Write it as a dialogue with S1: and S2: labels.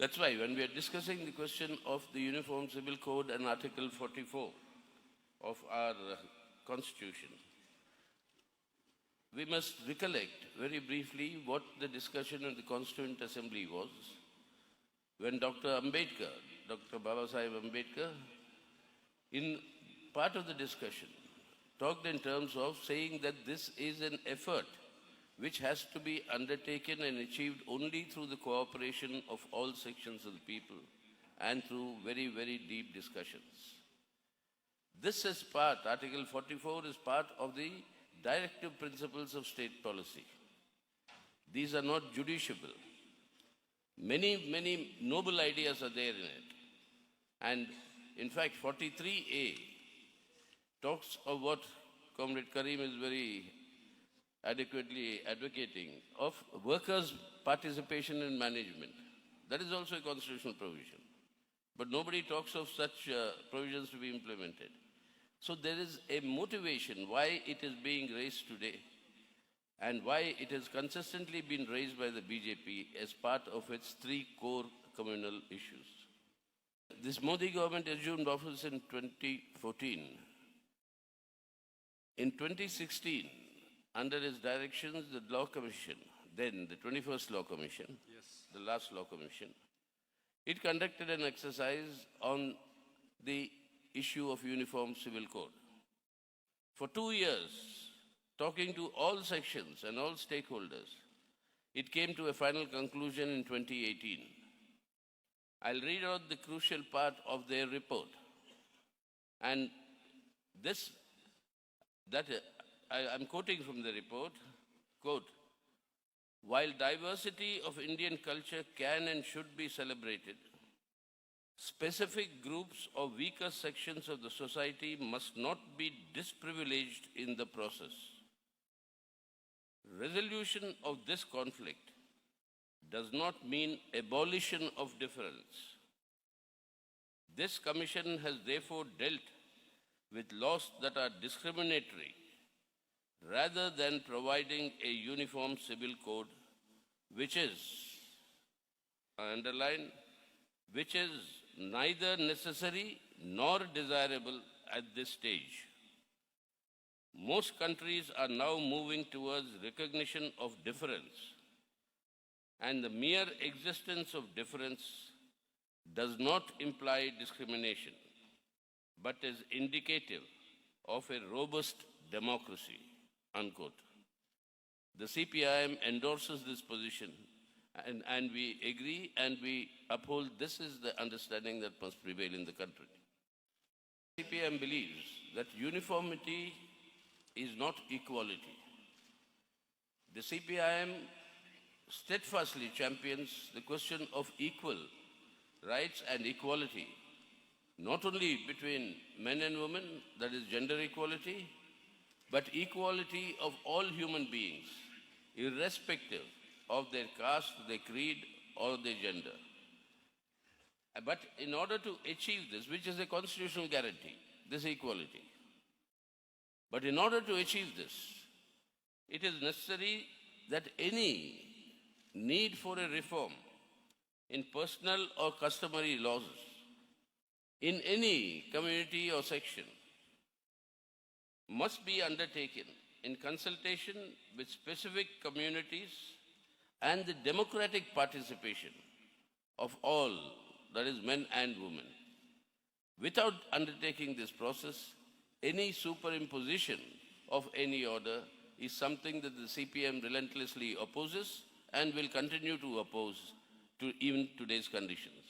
S1: That's why when we are discussing the question of the Uniform Civil Code and Article 44 of our Constitution, we must recollect very briefly what the discussion in the Constituent Assembly was when Dr. Baba Sahib Ambedkar, in part of the discussion, talked in terms of saying that this is an effort which has to be undertaken and achieved only through the cooperation of all sections of the people and through very, very deep discussions. This is part, Article 44 is part of the directive principles of state policy. These are not judiciable. Many, many noble ideas are there in it. And in fact, 43A talks of what Comrade Karim is very adequately advocating, of workers' participation in management. That is also a constitutional provision. But nobody talks of such provisions to be implemented. So there is a motivation why it is being raised today and why it has consistently been raised by the BJP as part of its three core communal issues. This Modi government assumed office in 2014. In 2016, under his directions, the Law Commission, then the 21st Law Commission, the last Law Commission, it conducted an exercise on the issue of Uniform Civil Code. For 2 years, talking to all sections and all stakeholders, it came to a final conclusion in 2018. I'll read out the crucial part of their report. And this, I'm quoting from the report, quote, "While diversity of Indian culture can and should be celebrated, specific groups or weaker sections of the society must not be disprivileged in the process. Resolution of this conflict does not mean abolition of difference. This commission has therefore dealt with laws that are discriminatory rather than providing a uniform civil code, which is, I underline, which is neither necessary nor desirable at this stage. Most countries are now moving towards recognition of difference, and the mere existence of difference does not imply discrimination, but is indicative of a robust democracy," unquote. The CPIM endorses this position, and we agree and we uphold this is the understanding that must prevail in the country. CPIM believes that uniformity is not equality. The CPIM steadfastly champions the question of equal rights and equality, not only between men and women, that is gender equality, but equality of all human beings, irrespective of their caste, their creed, or their gender. But in order to achieve this, which is a constitutional guarantee, this equality, but in order to achieve this, it is necessary that any need for a reform in personal or customary laws in any community or section must be undertaken in consultation with specific communities and the democratic participation of all, that is men and women. Without undertaking this process, any superimposition of any order is something that the CPM relentlessly opposes and will continue to oppose to even today's conditions.